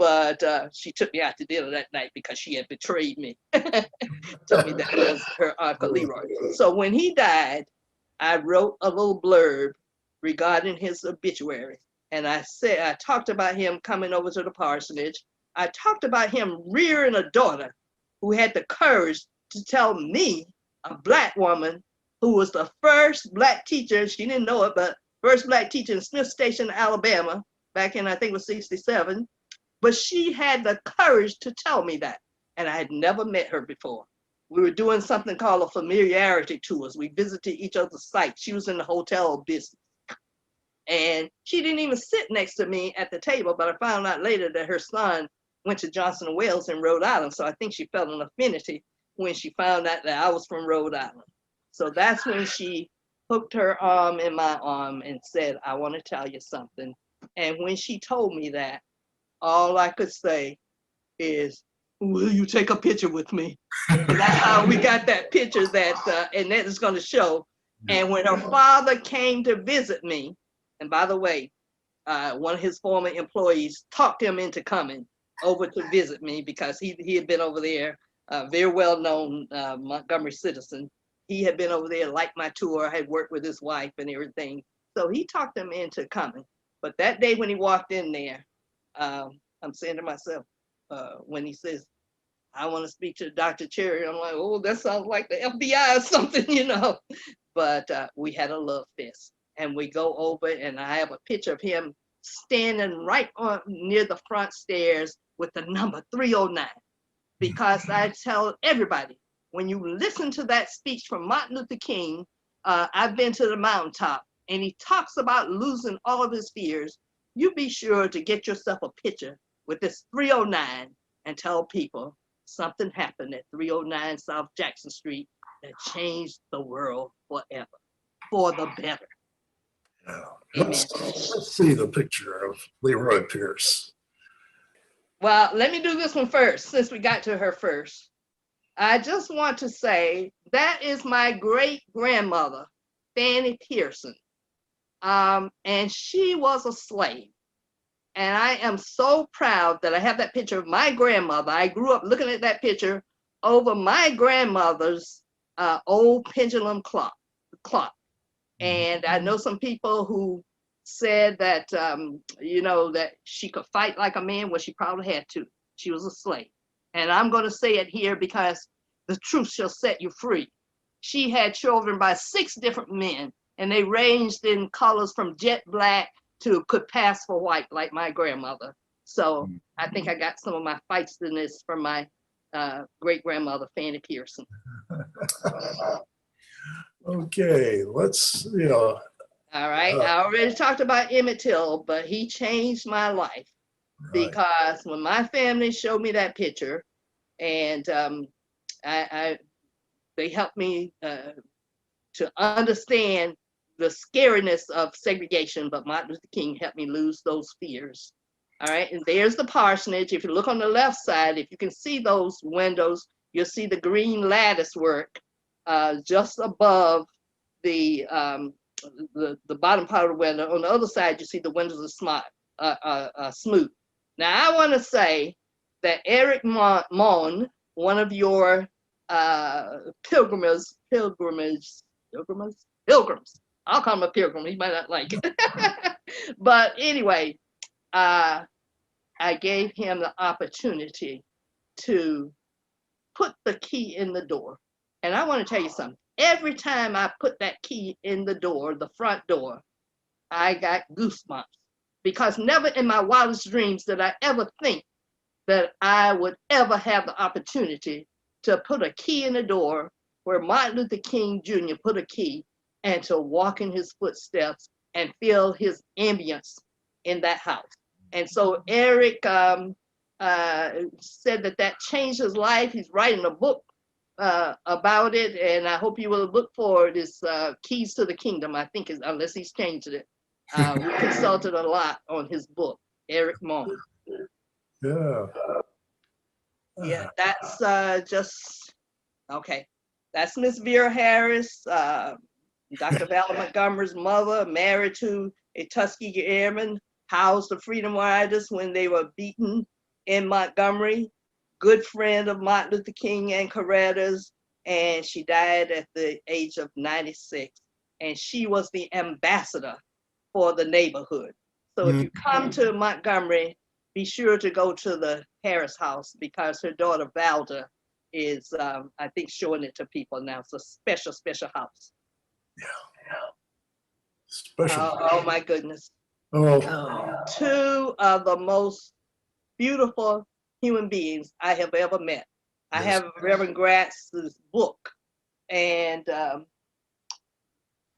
But she took me out to dinner that night because she had betrayed me. Told me that was her Uncle Leroy. So when he died, I wrote a little blurb regarding his obituary. And I talked about him coming over to the parsonage. I talked about him rearing a daughter who had the courage to tell me, a Black woman, who was the first Black teacher, she didn't know it, but first Black teacher in Smith Station, Alabama, back in, I think it was 67. But she had the courage to tell me that. And I had never met her before. We were doing something called a familiarity tours. We visited each other's sites. She was in the hotel business. And she didn't even sit next to me at the table, but I found out later that her son went to Johnson & Wales in Rhode Island. So I think she felt an affinity when she found out that I was from Rhode Island. So that's when she hooked her arm in my arm and said, I want to tell you something. And when she told me that, all I could say is, will you take a picture with me? And that's how we got that picture that Annette is going to show. And when her father came to visit me, and by the way, one of his former employees talked him into coming over to visit me because he had been over there, very well-known Montgomery citizen. He had been over there, liked my tour, had worked with his wife and everything. So he talked him into coming. But that day when he walked in there, I'm saying to myself, when he says, I want to speak to Dr. Cherry, I'm like, oh, that sounds like the FBI or something, you know. But we had a love fest. And we go over and I have a picture of him standing right on near the front stairs with the number 309. Because I tell everybody, when you listen to that speech from Martin Luther King, I've been to the mountaintop, and he talks about losing all of his fears. You be sure to get yourself a picture with this 309 and tell people something happened at 309 South Jackson Street that changed the world forever, for the better. Yeah. Let's see the picture of Leroy Pierce. Well, let me do this one first, since we got to her first. I just want to say that is my great-grandmother, Fanny Pearson. And she was a slave. And I am so proud that I have that picture of my grandmother. I grew up looking at that picture over my grandmother's old pendulum clock. And I know some people who said that, you know, that she could fight like a man. Well, she probably had to. She was a slave. And I'm going to say it here because the truth shall set you free. She had children by 6 different men, and they ranged in colors from jet black to could pass for white, like my grandmother. So I think I got some of my feistiness from my great-grandmother, Fanny Pearson. Okay, let's, you know. All right, I already talked about Emmett Till, but he changed my life. Because when my family showed me that picture, and they helped me to understand the scariness of segregation, but Martin Luther King helped me lose those fears. All right, and there's the parsonage. If you look on the left side, if you can see those windows, you'll see the green lattice work just above the bottom part of the window. On the other side, you see the windows are smooth. Now, I want to say that Eric Mon, one of your pilgrims, I'll call him a pilgrim, he might not like it. But anyway, I gave him the opportunity to put the key in the door. And I want to tell you something. Every time I put that key in the door, the front door, I got goosebumps. Because never in my wildest dreams did I ever think that I would ever have the opportunity to put a key in the door where Martin Luther King Jr. put a key, and to walk in his footsteps and feel his ambience in that house. And so Eric said that changed his life. He's writing a book about it, and I hope you will look for it. It's Keys to the Kingdom, I think, unless he's changed it. We consulted a lot on his book, Eric Mon. Yeah. Yeah, that's just, okay. That's Miss Vera Harris, Dr. Val Montgomery's mother, married to a Tuskegee Airman, housed the Freedom Riders when they were beaten in Montgomery, good friend of Martin Luther King and Coretta's, and she died at the age of 96. And she was the ambassador for the neighborhood. So if you come to Montgomery, be sure to go to the Harris house because her daughter Valda is, I think, showing it to people now. It's a special, special house. Yeah. Special. Oh my goodness. Oh. Two of the most beautiful human beings I have ever met. I have Reverend Gratz's book, and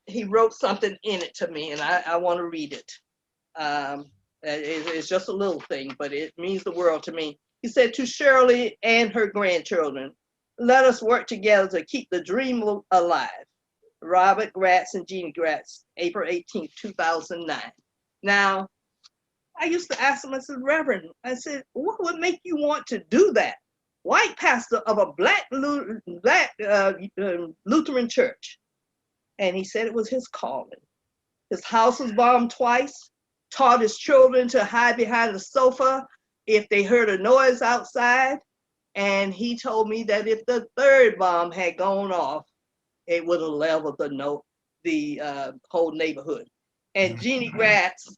he wrote something in it to me, and I want to read it. It's just a little thing, but it means the world to me. He said, to Shirley and her grandchildren, let us work together to keep the dream alive. Robert Gratz and Jeannie Gratz, April 18th, 2009. Now, I used to ask him, I said, Reverend, I said, what would make you want to do that? White pastor of a black Lutheran church. And he said it was his calling. His house was bombed twice, taught his children to hide behind the sofa if they heard a noise outside. And he told me that if the third bomb had gone off, it would have leveled the whole neighborhood. And Jeannie Gratz,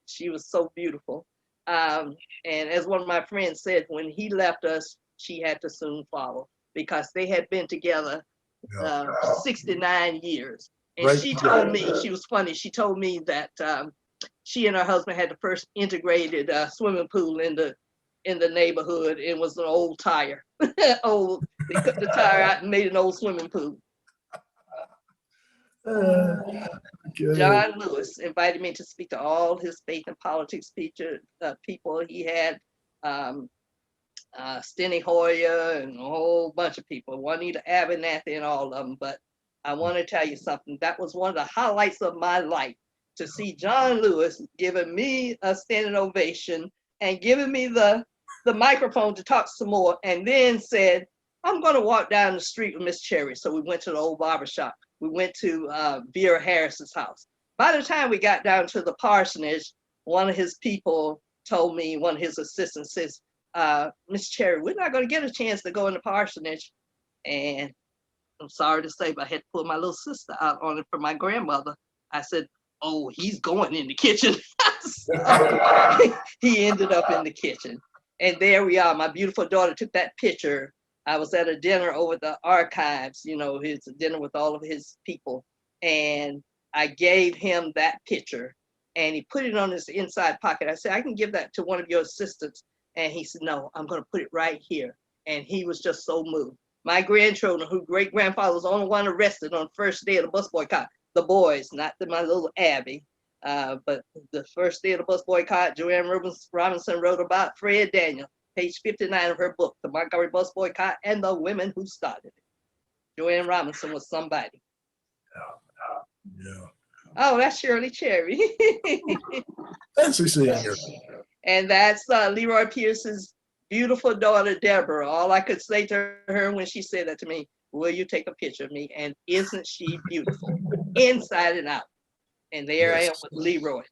she was so beautiful. And as one of my friends said, when he left us, she had to soon follow because they had been together 69 years. And she told me, she was funny, she told me that she and her husband had the first integrated swimming pool in the neighborhood. It was an old tire. They cut the tire out and made an old swimming pool. John Lewis invited me to speak to all his faith and politics people. He had Steny Hoyer and a whole bunch of people, Juanita Abernathy and all of them. But I want to tell you something. That was one of the highlights of my life, to see John Lewis giving me a standing ovation and giving me the microphone to talk some more, and then said, I'm going to walk down the street with Miss Cherry. So we went to the old barbershop. We went to Vera Harris's house. By the time we got down to the parsonage, one of his people told me, one of his assistants says, Miss Cherry, we're not going to get a chance to go in the parsonage. And I'm sorry to say, but I had to pull my little sister out on it for my grandmother. I said, oh, he's going in the kitchen. So he ended up in the kitchen. And there we are. My beautiful daughter took that picture. I was at a dinner over the archives, his dinner with all of his people. And I gave him that picture and he put it on his inside pocket. I said, I can give that to one of your assistants. And he said, no, I'm going to put it right here. And he was just so moved. My grandchildren, whose great-grandfather was the only one arrested on the first day of the bus boycott, the boys, not my little Abby, but the first day of the bus boycott, Joanne Robinson wrote about Fred Daniel, page 59 of her book, The Montgomery Bus Boycott and the Women Who Started It. Joanne Robinson was somebody. Yeah. Oh, that's Shirley Cherry. Fancy seeing her. And that's Leroy Pierce's beautiful daughter, Deborah. All I could say to her when she said that to me, will you take a picture of me? And isn't she beautiful, inside and out? And there I am with Leroy.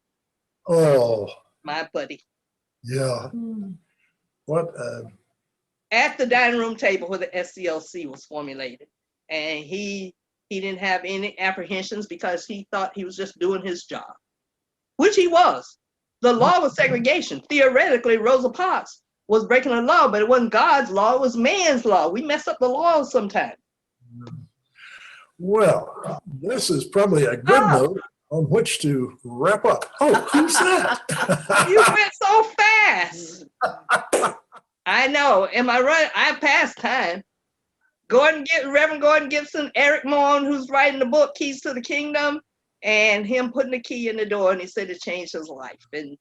Oh. My buddy. Yeah. What? At the dining room table where the SCLC was formulated. And he didn't have any apprehensions because he thought he was just doing his job, which he was. The law was segregation. Theoretically, Rosa Parks was breaking the law, but it wasn't God's law, it was man's law. We mess up the laws sometimes. Well, this is probably a good note on which to wrap up. Oh, who's that? You went so fast. I know. Am I right? I passed time. Reverend Gordon Gibson, Eric Moon, who's writing the book, Keys to the Kingdom, and him putting the key in the door, and he said it changed his life. And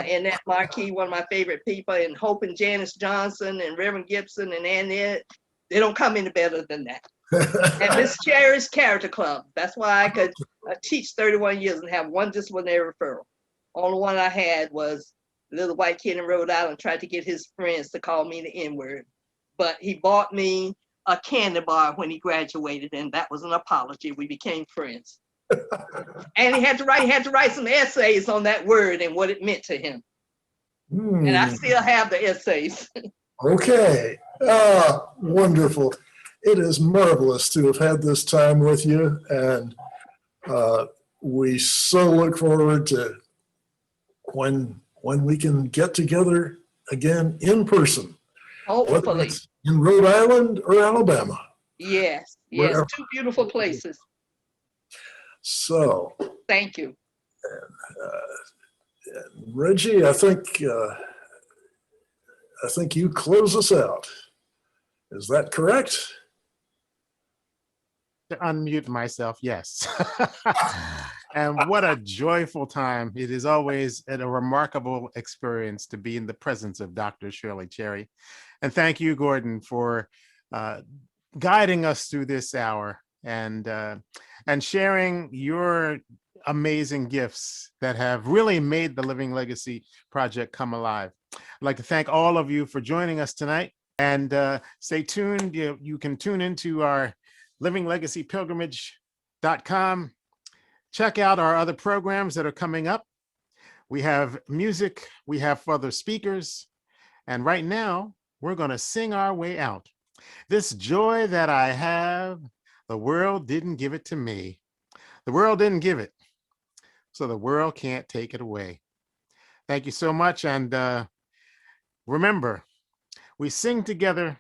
in that marquee, one of my favorite people, and Hope and Janice Johnson, and Reverend Gibson, and Annette, they don't come any better than that. And Miss Cherry's Character Club. That's why I could teach 31 years and have one disciplinary referral. Only one I had was a little white kid in Rhode Island tried to get his friends to call me the N-word. But he bought me a candy bar when he graduated, and that was an apology. We became friends. And he had to write some essays on that word and what it meant to him. And I still have the essays. Okay. Ah, wonderful. It is marvelous to have had this time with you. And we so look forward to when we can get together again in person. Whether Hopefully. it's in Rhode Island or Alabama. Yes, Wherever. two beautiful places. So. Thank you. And Reggie, I think you close us out. Is that correct? To unmute myself, yes. And what a joyful time. It is always a remarkable experience to be in the presence of Dr. Shirley Cherry. And thank you, Gordon, for guiding us through this hour and sharing your amazing gifts that have really made the Living Legacy Project come alive. I'd like to thank all of you for joining us tonight, and stay tuned. You can tune into our livinglegacypilgrimage.com. Check out our other programs that are coming up. We have music, we have other speakers, and right now we're going to sing our way out. This joy that I have, the world didn't give it to me. The world didn't give it, so the world can't take it away. Thank you so much, and remember, we sing together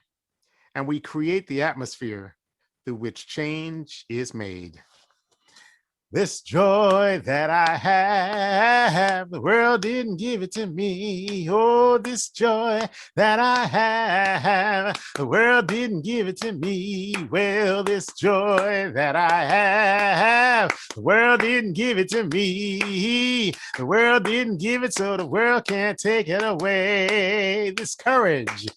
and we create the atmosphere through which change is made. This joy that I have, the world didn't give it to me. Oh, this joy that I have, the world didn't give it to me. Well, this joy that I have, the world didn't give it to me. The world didn't give it, so the world can't take it away. This courage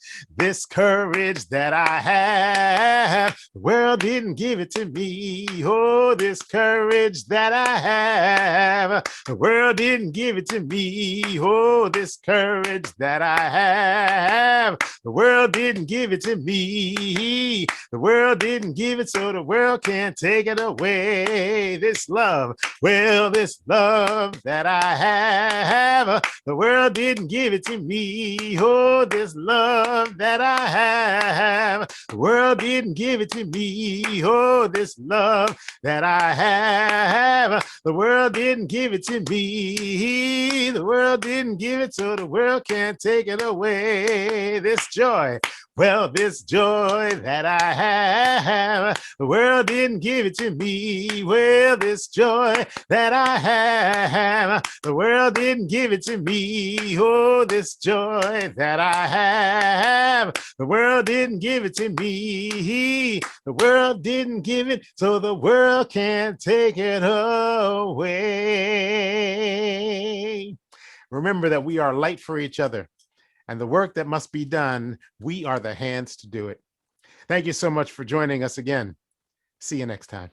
that I have, the world didn't give it to me. Oh, this courage that I have, the world didn't give it to me. Oh, this courage that I have, the world didn't give it to me. The world didn't give it, so the world can't take it away. This love, well, this love that I have, the world didn't give it to me. Oh, this love that I have, the world didn't give it to me. Oh, this love that I have, the world didn't give it to me. The world didn't give it, so the world can't take it away. This joy, well, this joy that I have, the world didn't give it to me. Well, this joy that I have, the world didn't give it to me. Oh, this joy that I have, the world didn't give it to me. The world didn't give it, so the world can't take it away. Remember that we are light for each other, and the work that must be done, we are the hands to do it. Thank you so much for joining us again. See you next time.